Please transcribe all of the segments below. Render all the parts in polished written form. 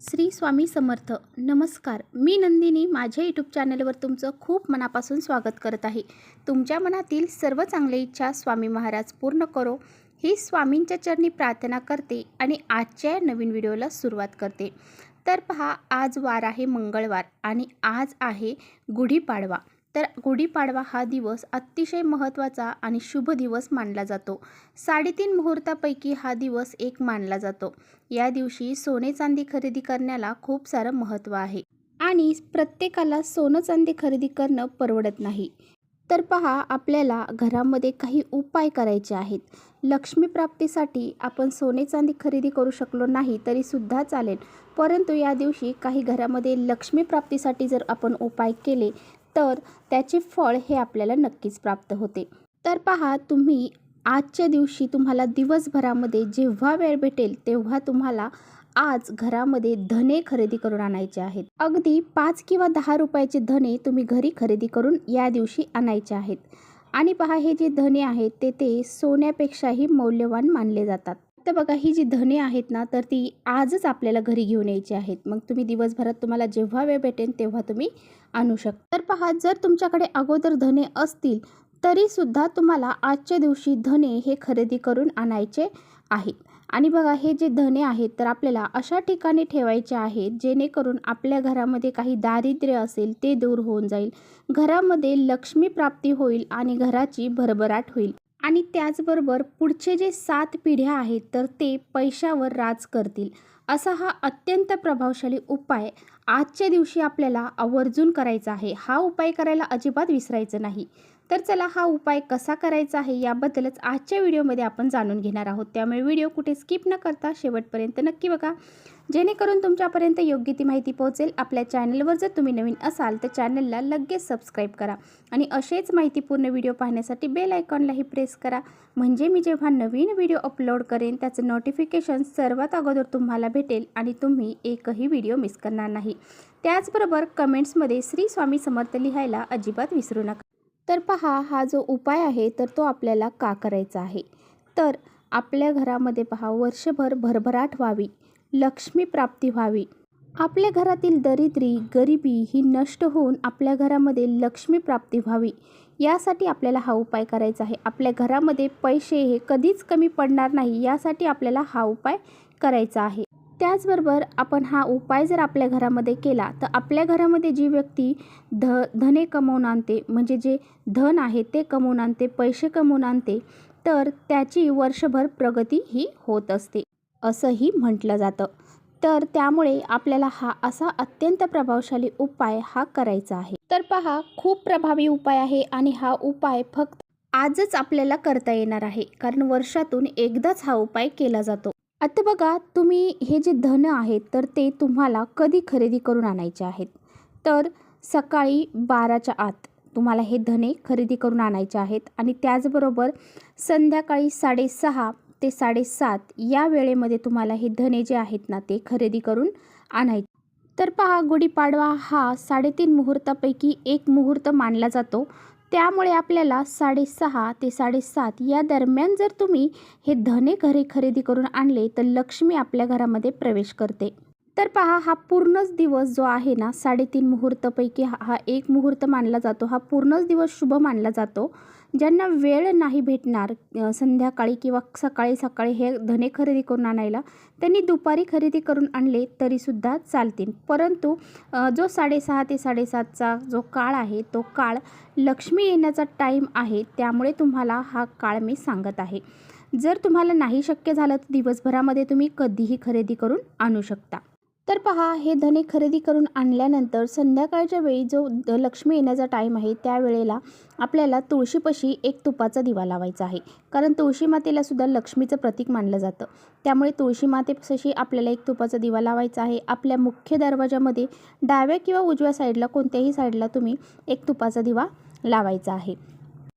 श्री स्वामी समर्थ. नमस्कार, मी नंदिनी माझ्या यूट्यूब चॅनलवर तुमचं खूप मनापासून स्वागत करत आहे. तुमच्या मनातील सर्व चांगल्या इच्छा स्वामी महाराज पूर्ण करो ही स्वामींच्या चरणी प्रार्थना करते आणि आजच्या नवीन व्हिडिओला सुरुवात करते. तर पहा, आज वार आहे मंगळवार आणि आज आहे गुढीपाडवा. तर गुढीपाडवा हा दिवस अतिशय महत्त्वाचा आणि शुभ दिवस मानला जातो. 3.5 मुहूर्तापैकी हा दिवस एक मानला जातो. या दिवशी सोने चांदी खरेदी करण्याला खूप सारं महत्त्व आहे आणि प्रत्येकाला सोनं चांदी खरेदी करणं परवडत नाही. तर पहा, आपल्याला घरामध्ये काही उपाय करायचे आहेत. लक्ष्मी प्राप्तीसाठी आपण सोने चांदी खरेदी करू शकलो नाही तरी सुद्धा चालेल, परंतु या दिवशी काही घरामध्ये लक्ष्मी प्राप्तीसाठी जर आपण उपाय केले तर त्याचे फळ हे आपल्याला नक्कीच प्राप्त होते. तर पहा, तुम्ही आजच्या दिवशी तुम्हाला दिवसभरामध्ये जेव्हा वेळ भेटेल तेव्हा तुम्हाला आज घरामध्ये धने खरेदी करून आणायचे आहेत. अगदी 5 किंवा 10 रुपयाचे धने तुम्ही घरी खरेदी करून या दिवशी आणायचे आहेत. आणि पहा, हे जे धने आहेत ते सोन्यापेक्षाही मौल्यवान मानले जातात. तर बघा, ही जी धने आहेत ना, तर ती आजच आपल्याला घरी घेऊन यायची आहेत. मग तुम्ही दिवसभरात तुम्हाला जेव्हा वेळ भेटेल तेव्हा तुम्ही आणू शकता. तर पहा, जर तुमच्याकडे अगोदर धने असतील तरी सुद्धा तुम्हाला आजच्या दिवशी धने हे खरेदी करून आणायचे आहेत. आणि बघा, हे जे धने आहेत तर आपल्याला अशा ठिकाणी ठेवायचे आहेत जेणेकरून आपल्या घरामध्ये काही दारिद्र्य असेल ते दूर होऊन जाईल, घरामध्ये लक्ष्मी प्राप्ती होईल आणि घराची भरभराट होईल. आणि त्याचबरोबर पुढचे जे 7 पिढ्या आहेत तर ते पैशावर राज करतील. असा हा अत्यंत प्रभावशाली उपाय आजच्या दिवशी आपल्याला आवर्जून करायचा आहे. हा उपाय करायला अजिबात विसरायचं नाही. तर चला, हा उपाय कसा करायचा आहे याबद्दलच आजच्या व्हिडिओमध्ये आपण जाणून घेणार आहोत. त्यामुळे व्हिडिओ कुठे स्किप न करता शेवटपर्यंत नक्की बघा, जेणेकरून तुमच्यापर्यंत योग्य ती माहिती पोहोचेल. आपल्या चॅनलवर जर तुम्ही नवीन असाल तर चॅनलला लगेच सबस्क्राईब करा आणि असेच माहितीपूर्ण व्हिडिओ पाहण्यासाठी बेल आयकॉनलाही प्रेस करा, म्हणजे मी जेव्हा नवीन व्हिडिओ अपलोड करेन त्याचं नोटिफिकेशन सर्वात अगोदर तुम्हाला भेटेल आणि तुम्ही एकही व्हिडिओ मिस करणार नाही. त्याचबरोबर कमेंट्समध्ये श्री स्वामी समर्थ लिहायला अजिबात विसरू नका. तर पहा, हा जो उपाय आहे तर तो आपल्याला का करायचा आहे, तर आपल्या घरामध्ये पहा वर्षभर भरभराट व्हावी, लक्ष्मी प्राप्ती व्हावी, आपल्या घरातील दरिद्री गरिबी ही नष्ट होऊन आपल्या घरामध्ये लक्ष्मी प्राप्ती व्हावी, यासाठी आपल्याला हा उपाय करायचा आहे. आपल्या घरामध्ये पैसे हे कधीच कमी पडणार नाही यासाठी आपल्याला हा उपाय करायचा आहे. त्याचबरोबर आपण हा उपाय जर आपल्या घरामध्ये केला तर आपल्या घरामध्ये जी व्यक्ती धने कमवून आणते, म्हणजे जे धन आहे ते कमवून आणते, पैसे कमवून आणते, तर त्याची वर्षभर प्रगती ही होत असते असंही म्हटलं जातं. तर त्यामुळे आपल्याला हा असा अत्यंत प्रभावशाली उपाय हा करायचा आहे. तर पहा, खूप प्रभावी उपाय आहे आणि हा उपाय फक्त आजच आपल्याला करता येणार आहे, कारण वर्षातून एकदाच हा उपाय केला जातो. आता बघा, तुम्ही हे जे धन आहेत तर ते तुम्हाला कधी खरेदी करून आणायचे आहेत, तर सकाळी 12च्या आत तुम्हाला हे धने खरेदी करून आणायचे आहेत आणि त्याचबरोबर संध्याकाळी 6:30 ते 7:30 या वेळेमध्ये तुम्हाला हे धने जे आहेत ना ते खरेदी करून आणायचे. तर पहा, गुढीपाडवा हा 3.5 मुहूर्तापैकी एक मुहूर्त मानला जातो. त्यामुळे आपल्याला 6:30 ते 7:30 या दरम्यान जर तुम्ही हे धने घरी खरेदी करून आणले तर लक्ष्मी आपल्या घरामध्ये प्रवेश करते. तर पहा, हा पूर्णच दिवस जो आहे ना 3.5 मुहूर्तापैकी हा एक मुहूर्त मानला जातो. हा पूर्णच दिवस शुभ मानला जातो. ज्यांना वेळ नाही भेटणार संध्याकाळी किंवा सकाळी सकाळी हे धने खरेदी करून आणायला, त्यांनी दुपारी खरेदी करून आणले तरीसुद्धा चालतील. परंतु जो 6:30 ते 7:30चा जो काळ आहे तो काळ लक्ष्मी येण्याचा टाईम आहे, त्यामुळे तुम्हाला हा काळ मी सांगत आहे. जर तुम्हाला नाही शक्य झालं तर दिवसभरामध्ये तुम्ही कधीही खरेदी करून आणू शकता. तर पहा, हे धने खरेदी करून आणल्यानंतर संध्याकाळच्या वेळी जो लक्ष्मी येण्याचा टाईम आहे त्यावेळेला आपल्याला तुळशीपाशी एक तुपाचा दिवा लावायचा आहे, कारण तुळशी मातेला सुद्धा लक्ष्मीचं प्रतीक मानलं जातं. त्यामुळे तुळशी मातेपाशी आपल्याला एक तुपाचा दिवा लावायचा आहे. आपल्या मुख्य दरवाजामध्ये डाव्या किंवा उजव्या साईडला कोणत्याही साईडला तुम्ही एक तुपाचा दिवा लावायचा आहे,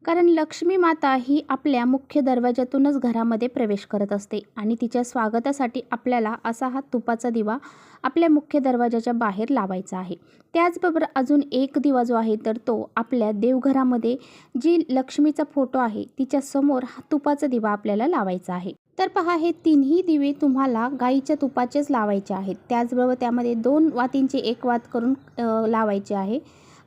कारण लक्ष्मी माता ही आपल्या मुख्य दरवाजातूनच घरामध्ये प्रवेश करत असते आणि तिच्या स्वागतासाठी आपल्याला असा हा तुपाचा दिवा आपल्या मुख्य दरवाजाच्या बाहेर लावायचा आहे. त्याचबरोबर अजून एक दिवा जो आहे तर तो आपल्या देवघरामध्ये जी लक्ष्मीचा फोटो आहे तिच्या समोर हा तुपाचा दिवा आपल्याला लावायचा आहे. तर पहा, हे तिन्ही दिवे तुम्हाला गाईच्या तुपाचेच लावायचे आहेत. त्याचबरोबर त्यामध्ये 2 वातींचे 1 वात करून लावायचे आहे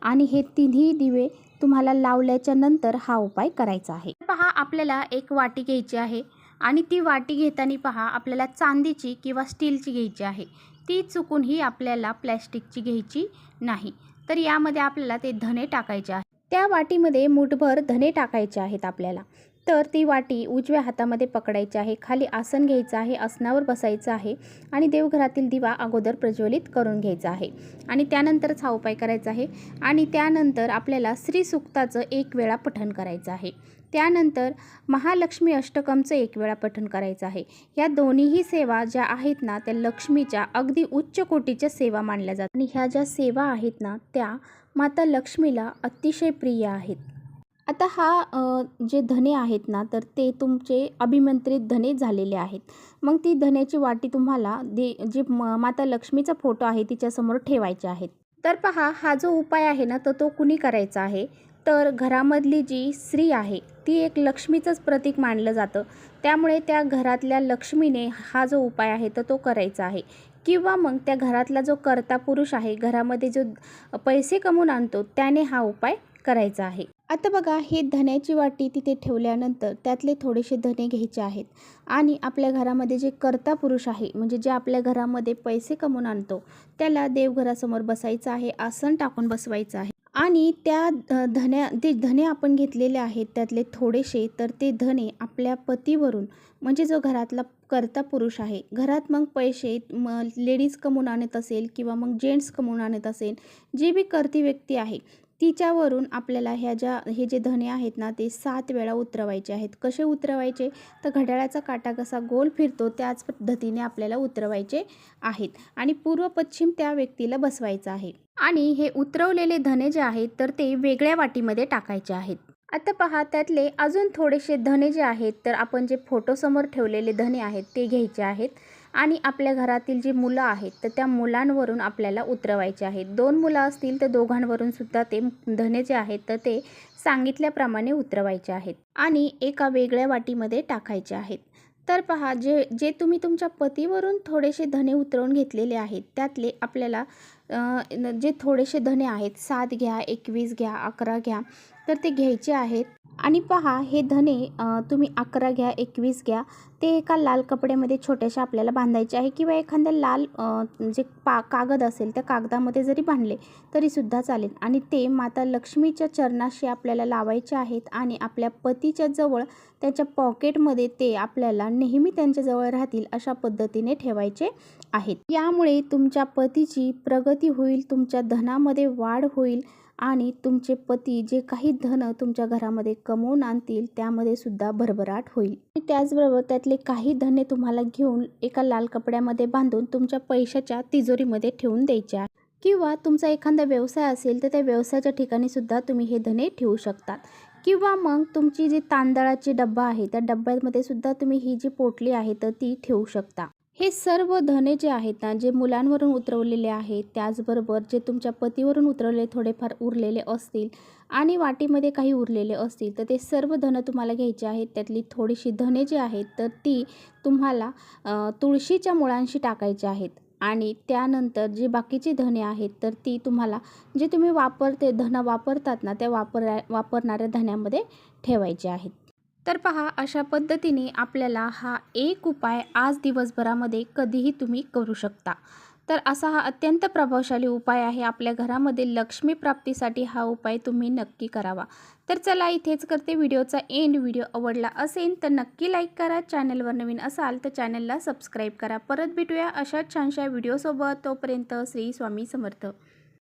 आणि हे तिन्ही दिवे तुम्हाला लावल्याच्या नंतर हा उपाय करायचा आहे. पहा, आपल्याला एक वाटी घ्यायची आहे आणि ती वाटी घेताना पहा, आपल्याला चांदीची किंवा स्टीलची घ्यायची आहे. ती चुकूनही आपल्याला प्लॅस्टिकची घ्यायची नाही. तर यामध्ये आपल्याला ते धणे टाकायचे आहेत. त्या वाटीमध्ये मूठभर धणे टाकायचे आहेत आपल्याला. तर ती वाटी उजव्या हातामध्ये पकडायची आहे. खाली आसन घ्यायचं आहे, आसनावर बसायचं आहे आणि देवघरातील दिवा अगोदर प्रज्वलित करून घ्यायचा आहे आणि त्यानंतरच हा उपाय करायचा आहे. आणि त्यानंतर आपल्याला श्री सूक्ताचं 1 वेळा पठण करायचं आहे. त्यानंतर महालक्ष्मी अष्टकमचं 1 वेळा पठण करायचं आहे. या दोन्हीही सेवा ज्या आहेत ना, त्या लक्ष्मीच्या अगदी उच्च कोटीच्या सेवा मानल्या जातात आणि ह्या ज्या सेवा आहेत ना, त्या माता लक्ष्मीला अतिशय प्रिय आहेत. आता हा जे धने आहेत ना, तर ते तुमचे अभिमंत्रित धने झालेले आहेत. मग ती धन्याची वाटी तुम्हाला जे माता लक्ष्मीचा फोटो आहे तिच्यासमोर ठेवायचे आहेत. तर पहा, हा जो उपाय आहे ना, तर तो कुणी करायचा आहे, तर घरामधली जी स्त्री आहे ती एक लक्ष्मीचंच प्रतीक मानलं जातं. त्यामुळे त्या घरातल्या लक्ष्मीने हा जो उपाय आहे तर तो करायचा आहे. किंवा मग त्या घरातला जो कर्ता पुरुष आहे, घरामध्ये जो पैसे कमवून आणतो, त्याने हा उपाय करायचा आहे. आता बघा, हे धन्याची वाटी तिथे ठेवल्यानंतर त्यातले थोडेसे धने घ्यायचे आहेत आणि आपल्या घरामध्ये जे कर्ता पुरुष आहे, म्हणजे जे आपल्या घरामध्ये पैसे कमवून आणतो, त्याला देवघरासमोर बसायचं आहे, आसन टाकून बसवायचं आहे आणि त्या ते धने आपण घेतलेले आहेत त्यातले थोडेसे, तर ते धने आपल्या पतीवरून, म्हणजे जो घरातला कर्ता पुरुष आहे, घरात मग पैसे लेडीज कमवून आणत असेल किंवा मग जेंट्स कमवून आणत असेल, जी बी करती व्यक्ती आहे तिच्यावरून आपल्याला हे जे धने आहेत ना, ते 7 वेळा उतरवायचे आहेत. कसे उतरवायचे, तर घड्याळाचा काटा कसा गोल फिरतो त्याच पद्धतीने आपल्याला उतरवायचे आहेत आणि पूर्व पश्चिम त्या व्यक्तीला बसवायचं आहे. आणि हे उतरवलेले धने जे आहेत तर ते वेगळ्या वाटीमध्ये टाकायचे आहेत. आता पहा, त्यातले अजून थोडेसे धने जे आहेत, तर आपण जे फोटोसमोर ठेवलेले धने आहेत ते घ्यायचे आहेत आणि आपल्या घरातील जी मुलं आहेत तर त्या मुलांवरून आपल्याला उतरवायचे आहेत. 2 मुलं असतील तर दोघांवरून सुद्धा ते धने जे आहेत तर ते सांगितल्याप्रमाणे उतरवायचे आहेत आणि एका वेगळ्या वाटीमध्ये टाकायचे आहेत. तर पहा, जे तुम्ही तुमच्या पतीवरून थोडेसे धने उतरवून घेतलेले आहेत त्यातले आपल्याला जे थोडेसे धने आहेत, 7 घ्या, 21 घ्या, 11 घ्या, तर ते घ्यायचे आहेत. आणि पहा, हे धने तुम्ही 11 घ्या, 21 घ्या, ते एका लाल कपड्यामध्ये छोट्याशा आपल्याला बांधायचे आहे किंवा एखाद्या लाल जे कागद असेल त्या कागदामध्ये जरी बांधले तरीसुद्धा चालेल आणि ते माता लक्ष्मीच्या चरणाशी आपल्याला लावायचे आहेत आणि आपल्या पतीच्या जवळ त्याच्या पॉकेटमध्ये ते आपल्याला नेहमी त्यांच्याजवळ राहतील अशा पद्धतीने ठेवायचे आहेत. यामुळे तुमच्या पतीची प्रगती होईल, तुमच्या धनामध्ये वाढ होईल आणि तुमचे पती जे काही धन तुमच्या घरामध्ये कमवून आणतील त्यामध्ये सुद्धा भरभराट होईल. त्याचबरोबर त्यातले काही धने तुम्हाला घेऊन एका लाल कपड्यामध्ये बांधून तुमच्या पैशाच्या तिजोरीमध्ये ठेवून द्यायचे आहे. किंवा तुमचा एखादा व्यवसाय असेल तर त्या व्यवसायाच्या ठिकाणी सुद्धा तुम्ही हे धने ठेवू शकतात. किंवा मग तुमची जी तांदळाची डब्बा आहे त्या डब्यामध्ये सुद्धा तुम्ही ही जी पोटली आहे तर ती ठेवू शकता. हे सर्व धने जे आहेत ना, जे मुलांवरून उतरवलेले आहेत, त्याचबरोबर जे तुमच्या पतीवरून उतरवलेले थोडेफार उरलेले असतील आणि वाटीमध्ये काही उरलेले असतील, तर ते सर्व धनं तुम्हाला घ्यायचे आहेत. त्यातली थोडीशी धने जी आहेत तर ती तुम्हाला तुळशीच्या मुळांशी टाकायची आहेत आणि त्यानंतर जी बाकीची धने आहेत तर ती तुम्हाला जे तुम्ही धनं वापरतात ना, त्या वापरणाऱ्या धन्यामध्ये ठेवायचे आहेत. तर पहा, अशा पद्धतीने आपल्याला हा एक उपाय आज दिवसभरामध्ये कधीही तुम्ही करू शकता. तर असा हा अत्यंत प्रभावशाली उपाय आहे. आपल्या घरामध्ये लक्ष्मी प्राप्तीसाठी हा उपाय तुम्ही नक्की करावा. तर चला, इथेच करते व्हिडिओचा एंड. व्हिडिओ आवडला असेल तर नक्की लाईक करा. चॅनलवर नवीन असाल तर चॅनलला सबस्क्राईब करा. परत भेटूया अशाच छानशा व्हिडिओसोबत. तोपर्यंत श्री स्वामी समर्थ.